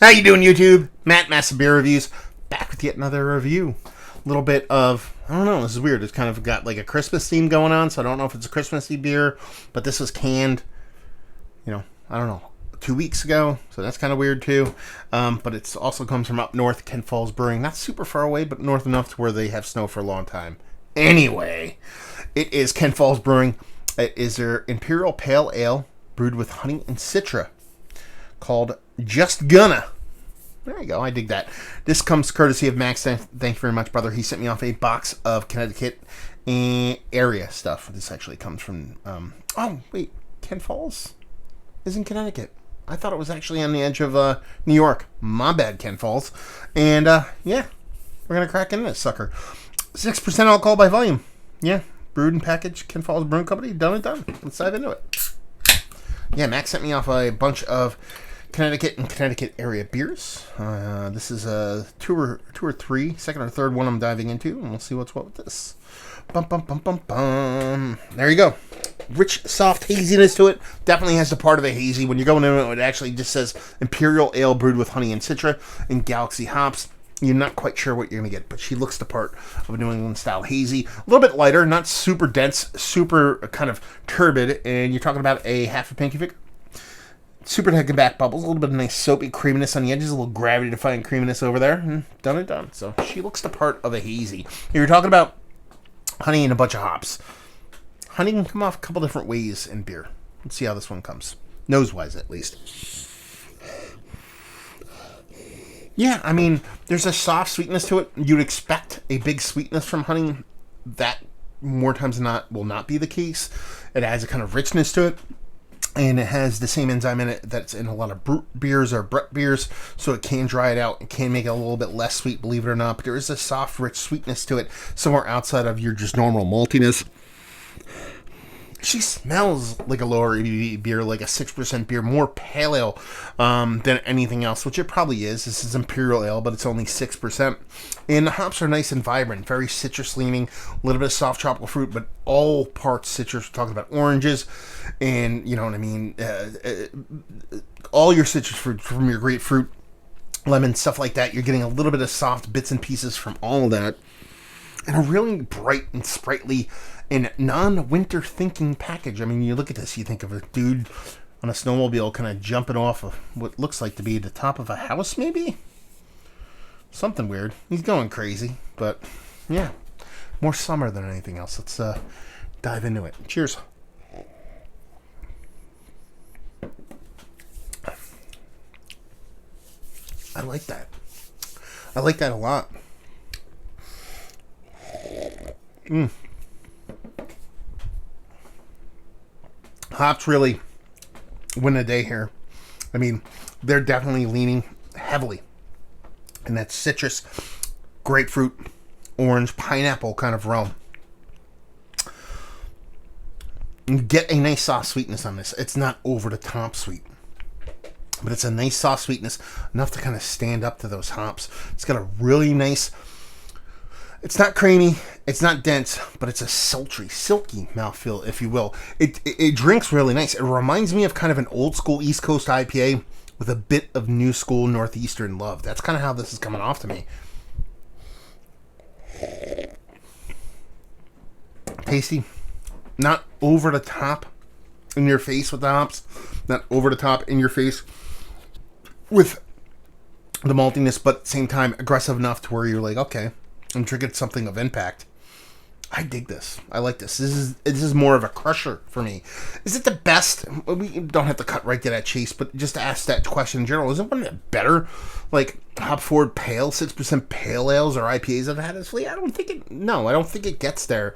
How you doing, YouTube? Matt, Massive Beer Reviews, back with yet another review. A little bit of, I don't know, this is weird. It's kind of got like a Christmas theme going on, so I don't know if it's a Christmassy beer, but this was canned, I don't know, 2 weeks ago, so that's kind of weird too. But it also comes from up north, Kent Falls Brewing. Not super far away, but north enough to where they have snow for a long time. Anyway, it is Kent Falls Brewing. It is their Imperial Pale Ale brewed with honey and citra, called Just Gonna. There you go. I dig that. This comes courtesy of Max. Thank you very much, brother. He sent me off a box of Connecticut area stuff. This actually comes from... Kent Falls is in Connecticut. I thought it was actually on the edge of New York. My bad, Kent Falls. And, we're going to crack into this sucker. 6% alcohol by volume. Yeah, brewed and packaged, Kent Falls Brewing Company. Done and done. Let's dive into it. Yeah, Max sent me off a bunch of Connecticut and Connecticut area beers. This is a two or three, second or third one I'm diving into, and we'll see what's what with this. Bum, bum, bum, bum, bum. There you go. Rich, soft haziness to it. Definitely has the part of a hazy. When you're going into it, it actually just says Imperial Ale brewed with honey and citra and Galaxy hops. You're not quite sure what you're going to get, but she looks the part of a New England style hazy. A little bit lighter, not super dense, super kind of turbid, and you're talking about a half a pinky finger. Super taken back bubbles, a little bit of nice soapy creaminess on the edges, a little gravity-defying creaminess over there, and done and done. So she looks the part of a hazy. You're talking about honey and a bunch of hops. Honey can come off a couple different ways in beer. Let's see how this one comes. Nose-wise, at least. Yeah, I mean, there's a soft sweetness to it. You'd expect a big sweetness from honey. That, more times than not, will not be the case. It adds a kind of richness to it. And it has the same enzyme in it that's in a lot of brut beers or Brett beers, so it can dry it out. It can make it a little bit less sweet, believe it or not. But there is a soft, rich sweetness to it, somewhere outside of your just normal maltiness. She smells like a lower ABV beer, like a 6% beer, more pale ale than anything else, which it probably is. This is Imperial Ale, but it's only 6%. And the hops are nice and vibrant, very citrus leaning, a little bit of soft tropical fruit, but all parts citrus. We're talking about oranges, and you know what I mean, all your citrus fruit from your grapefruit, lemon, stuff like that. You're getting a little bit of soft bits and pieces from all of that. And a really bright and sprightly and non-winter thinking package. I mean, you look at this, you think of a dude on a snowmobile kind of jumping off of what looks like to be the top of a house, maybe? Something weird. He's going crazy, but yeah, more summer than anything else. Let's dive into it. Cheers. I like that. I like that a lot. Hops really win the day here. I mean, they're definitely leaning heavily in that citrus, grapefruit, orange, pineapple kind of realm. You get a nice soft sweetness on this. It's not over the top sweet, but it's a nice soft sweetness, enough to kind of stand up to those hops. It's got a really nice... It's not creamy, it's not dense, but it's a sultry, silky mouthfeel, if you will. It drinks really nice. It reminds me of kind of an old school East Coast IPA with a bit of new school Northeastern love. That's kind of how this is coming off to me. Tasty. Not over the top in your face with the hops. Not over the top in your face with the maltiness, but at the same time aggressive enough to where you're like, okay, I'm drinking something of impact. I dig this. I like this. This is more of a crusher for me. Is it the best? We don't have to cut right to that chase, but just to ask that question in general, isn't one of the better, like, hop forward pale, 6% pale ales or IPAs I've had this week? I don't think it gets there.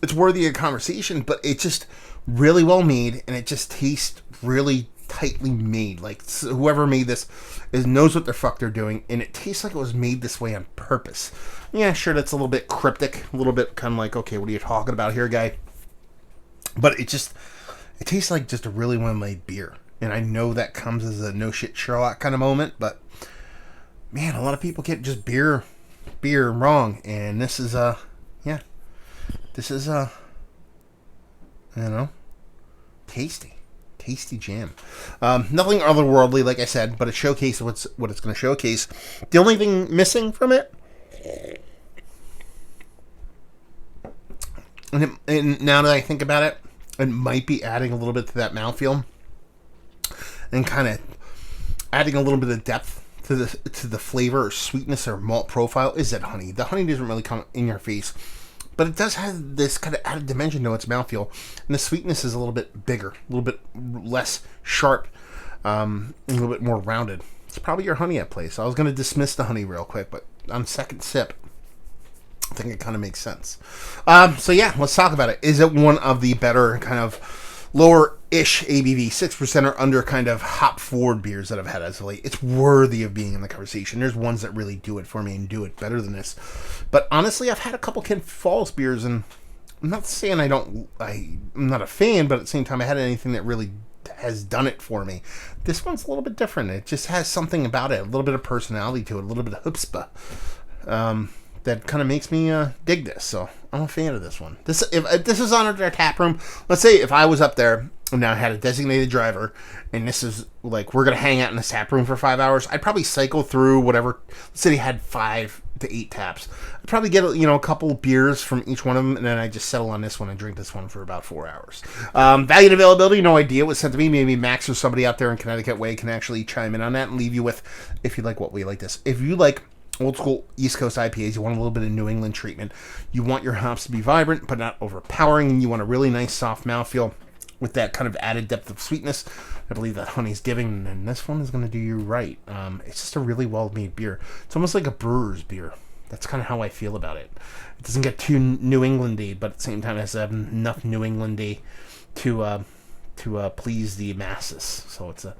It's worthy of conversation, but it's just really well made, and it just tastes really tightly made. Like, whoever made this knows what the fuck they're doing, and it tastes like it was made this way on purpose. Yeah, sure, that's a little bit cryptic, a little bit kind of like, okay, what are you talking about here, guy? But it tastes like just a really well-made beer. And I know that comes as a no shit Sherlock kind of moment, but man, a lot of people get just beer wrong, and this is tasty. Tasty jam. Nothing otherworldly, like I said, but it showcases what it's going to showcase. The only thing missing from it, and now that I think about it, it might be adding a little bit to that mouthfeel and kind of adding a little bit of depth to the flavor or sweetness or malt profile is that honey. The honey doesn't really come in your face, but it does have this kind of added dimension to its mouthfeel, and the sweetness is a little bit bigger, a little bit less sharp, and a little bit more rounded. It's probably your honey at play. So I was going to dismiss the honey real quick, but on second sip, I think it kind of makes sense. So yeah, let's talk about it. Is it one of the better kind of lower-ish ABV, 6% or under kind of hop-forward beers that I've had as of late? It's worthy of being in the conversation. There's ones that really do it for me and do it better than this. But honestly, I've had a couple Ken Falls beers, and I'm not saying I'm not a fan, but at the same time, I had anything that really has done it for me. This one's a little bit different. It just has something about it, a little bit of personality to it, a little bit of chutzpah. That kind of makes me dig this, so I'm a fan of this one. If this is on our tap room, let's say if I was up there and I had a designated driver, and this is like we're gonna hang out in this tap room for 5 hours, I'd probably cycle through whatever. Let's say they had 5 to 8 taps. I'd probably get a couple beers from each one of them, and then I just settle on this one and drink this one for about 4 hours. Value and availability, no idea what was sent to me. Maybe Max or somebody out there in Connecticut Way can actually chime in on that and leave you with, if you like what we like this. If you like old school East Coast IPAs, you want a little bit of New England treatment. You want your hops to be vibrant but not overpowering, and you want a really nice soft mouthfeel with that kind of added depth of sweetness I believe that honey's giving, and this one is going to do you right. It's just a really well-made beer. It's almost like a brewer's beer. That's kind of how I feel about it. It doesn't get too New Englandy, but at the same time it has enough New Englandy to please the masses. So it's a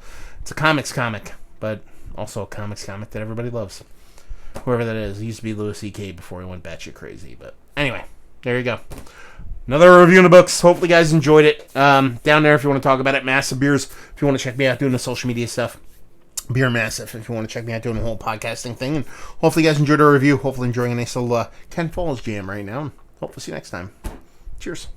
comics comic, but also a comics comic that everybody loves. Whoever that is. It used to be Louis C.K. before he went batshit crazy. But anyway, there you go. Another review in the books. Hopefully you guys enjoyed it. Down there if you want to talk about it. Massive Beers. If you want to check me out doing the social media stuff. Beer Massive. If you want to check me out doing the whole podcasting thing. And hopefully you guys enjoyed our review. Hopefully enjoying a nice little Ken Falls jam right now. Hope to see you next time. Cheers.